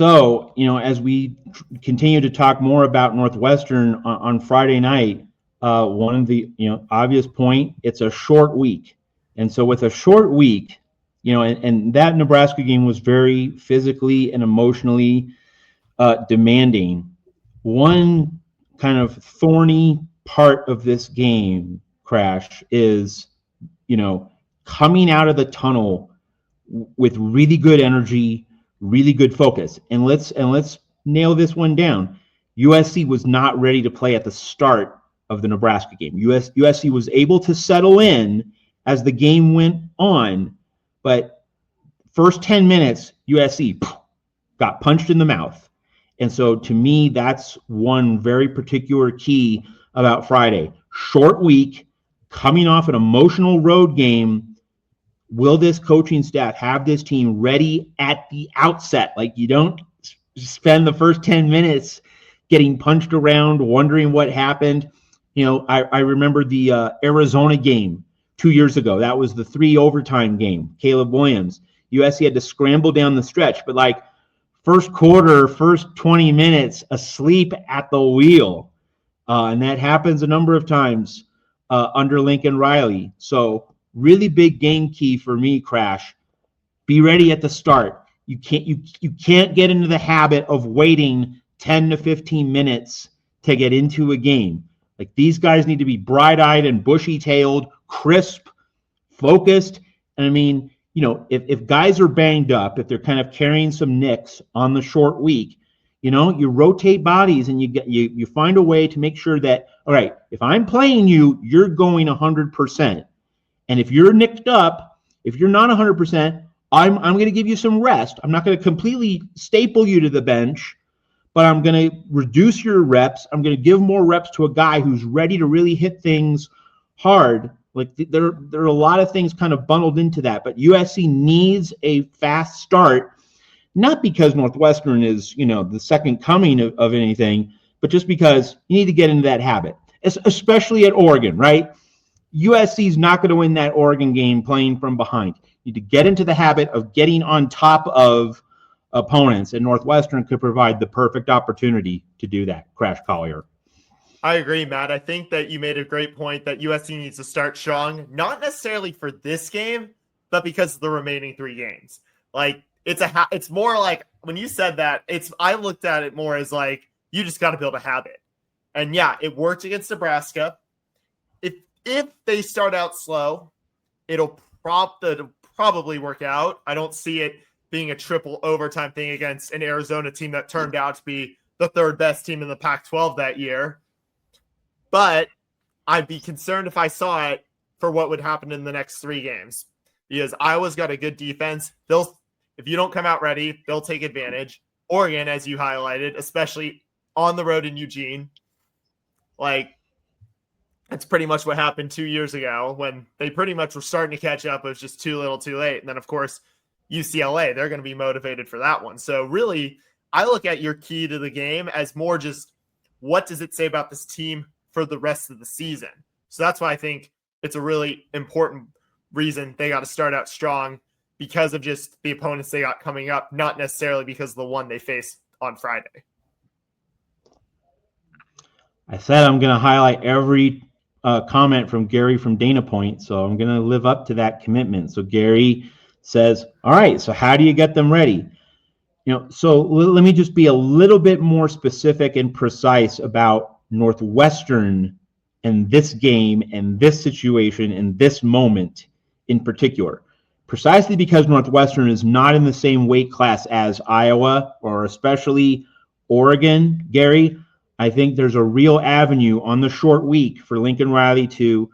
So, as we continue to talk more about Northwestern on Friday night, one of the, obvious point, it's a short week. And so with a short week, and that Nebraska game was very physically and emotionally demanding. One kind of thorny part of this game, Crash, is, coming out of the tunnel with really good energy, really good focus. And let's nail this one down. USC was not ready to play at the start of the Nebraska game. USC was able to settle in as the game went on, but first 10 minutes, USC got punched in the mouth. And so to me, that's one very particular key about Friday. Short week, coming off an emotional road game. Will this coaching staff have this team ready at the outset? Like, you don't spend the first 10 minutes getting punched around, wondering what happened. I remember the Arizona game 2 years ago. That was the 3 overtime game. Caleb Williams. USC had to scramble down the stretch, but first quarter, first 20 minutes, asleep at the wheel. And that happens a number of times under Lincoln Riley. So really big game key for me, Crash. Be ready at the start. You can't get into the habit of waiting 10 to 15 minutes to get into a game. Like, these guys need to be bright-eyed and bushy-tailed, crisp, focused. And I mean, if guys are banged up, if they're kind of carrying some nicks on the short week, you rotate bodies and you find a way to make sure that, all right, if I'm playing you, you're going 100%. And if you're nicked up, if you're not 100%, I'm going to give you some rest. I'm not going to completely staple you to the bench, but I'm going to reduce your reps. I'm going to give more reps to a guy who's ready to really hit things hard. Like, there are a lot of things kind of bundled into that, but USC needs a fast start, not because Northwestern is, the second coming of anything, but just because you need to get into that habit, especially at Oregon, right? USC is not going to win that Oregon game playing from behind. You need to get into the habit of getting on top of opponents, and Northwestern could provide the perfect opportunity to do that. Crash Collier. I agree, Matt. I think that you made a great point that USC needs to start strong, not necessarily for this game, but because of the remaining 3 games. Like, it's more like, when you said that, I looked at it more as like, you just got to build a habit. And yeah, it worked against Nebraska. If they start out slow, it'll probably work out. I don't see it being a triple overtime thing against an Arizona team that turned out to be the 3rd best team in the Pac-12 that year. But I'd be concerned if I saw it for what would happen in the next 3 games, because Iowa's got a good defense. If you don't come out ready, they'll take advantage. Oregon, as you highlighted, especially on the road in Eugene, that's pretty much what happened 2 years ago when they pretty much were starting to catch up. It was just too little too late. And then, of course, UCLA, they're going to be motivated for that one. So really, I look at your key to the game as more just, what does it say about this team for the rest of the season? So that's why I think it's a really important reason they got to start out strong, because of just the opponents they got coming up, not necessarily because of the one they face on Friday. I said I'm going to highlight every comment from Gary from Dana Point, so I'm going to live up to that commitment. So Gary says, all right, so how do you get them ready? So let me just be a little bit more specific and precise about Northwestern and this game and this situation and this moment in particular. Precisely because Northwestern is not in the same weight class as Iowa or especially Oregon, Gary, I think there's a real avenue on the short week for Lincoln Riley to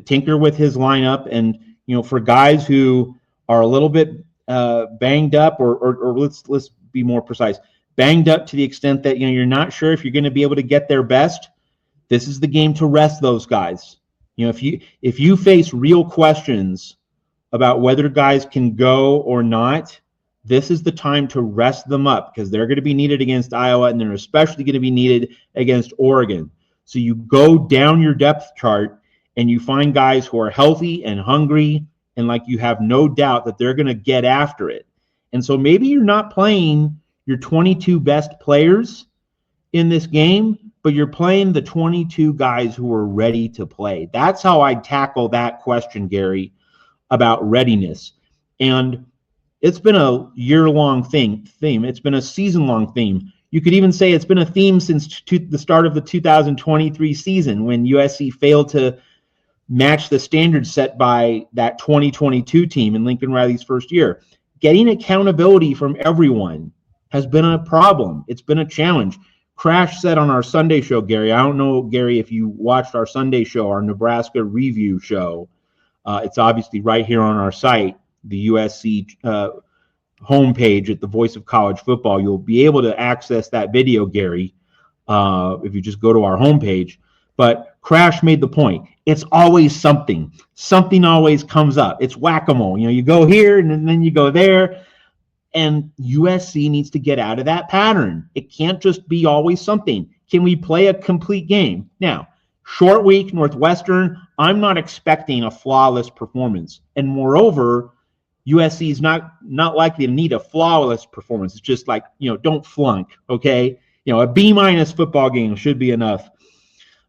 tinker with his lineup, and, for guys who are a little bit banged up, or let's be more precise, banged up to the extent that, you're not sure if you're going to be able to get their best. This is the game to rest those guys. If you face real questions about whether guys can go or not, this is the time to rest them up, because they're going to be needed against Iowa, and they're especially going to be needed against Oregon. So you go down your depth chart and you find guys who are healthy and hungry, and like you have no doubt that they're going to get after it. And so maybe you're not playing your 22 best players in this game, but you're playing the 22 guys who are ready to play. That's how I tackle that question, Gary, about readiness. And it's been a year-long theme. It's been a season-long theme. You could even say it's been a theme since the start of the 2023 season, when USC failed to match the standards set by that 2022 team in Lincoln Riley's first year. Getting accountability from everyone has been a problem. It's been a challenge. Crash said on our Sunday show, Gary, I don't know, Gary, if you watched our Sunday show, our Nebraska review show. It's obviously right here on our site, the USC homepage at the Voice of College Football. You'll be able to access that video, Gary, if you just go to our homepage. But Crash made the point. It's always something. Something always comes up. It's whack-a-mole. You go here and then you go there. And USC needs to get out of that pattern. It can't just be always something. Can we play a complete game? Now, short week, Northwestern, I'm not expecting a flawless performance. And moreover, USC is not likely to need a flawless performance. It's just like, don't flunk, okay? A B- football game should be enough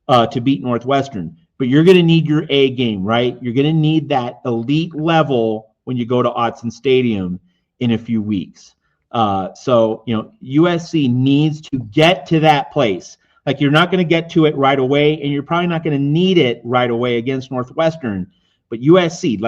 to beat Northwestern. But you're going to need your A game, right? You're going to need that elite level when you go to Autzen Stadium in a few weeks. So USC needs to get to that place. Like, you're not going to get to it right away, and you're probably not going to need it right away against Northwestern. But USC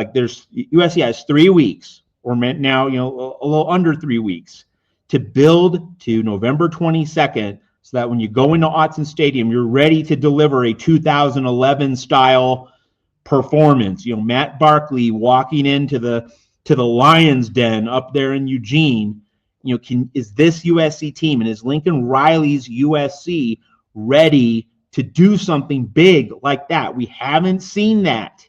has 3 weeks, or now, a little under 3 weeks, to build to November 22nd, so that when you go into Autzen Stadium, you're ready to deliver a 2011 style performance. Matt Barkley walking into the Lions Den up there in Eugene. Is this USC team, and is Lincoln Riley's USC ready to do something big like that? We haven't seen that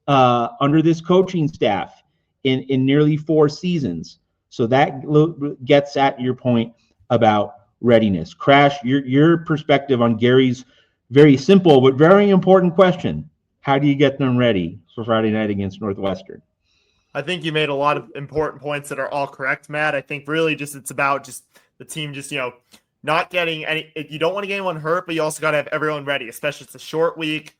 under this coaching staff in nearly 4 seasons. So that gets at your point about readiness. Crash, your perspective on Gary's very simple but very important question. How do you get them ready for Friday night against Northwestern? I think you made a lot of important points that are all correct, Matt. I think really it's about just the team not getting any. You don't want to get anyone hurt, but you also got to have everyone ready, especially it's a short week.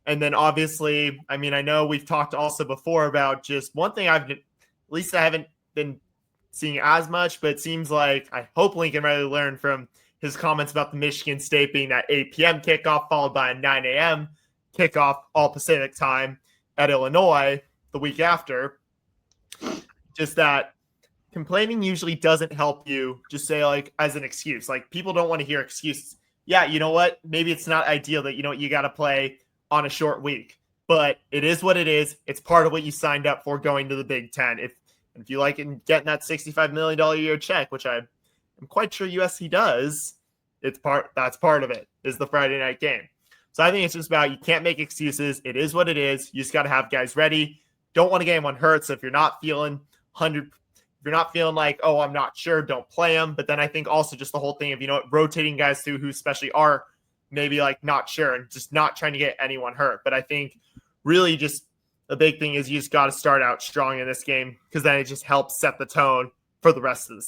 And then obviously, I know we've talked also before about just one thing I haven't been seeing as much, but it seems like I hope Lincoln Riley learned from his comments about the Michigan State being that 8 p.m. kickoff followed by a 9 a.m. kickoff all Pacific time at Illinois the week after. Just that complaining usually doesn't help you just say, like, as an excuse. Like, people don't want to hear excuses. Yeah, you know what? Maybe it's not ideal that, you got to play on a short week. But it is what it is. It's part of what you signed up for going to the Big Ten. If you like it and getting that $65 million a year check, which I'm quite sure USC does, that's part of it, is the Friday night game. So I think it's just about, you can't make excuses. It is what it is. You just got to have guys ready. Don't want to get anyone hurt. So if you're not feeling if you're not feeling like, oh, I'm not sure, don't play them. But then I think also just the whole thing of, rotating guys through who especially are maybe like not sure and just not trying to get anyone hurt. But I think really just the big thing is you just got to start out strong in this game, because then it just helps set the tone for the rest of the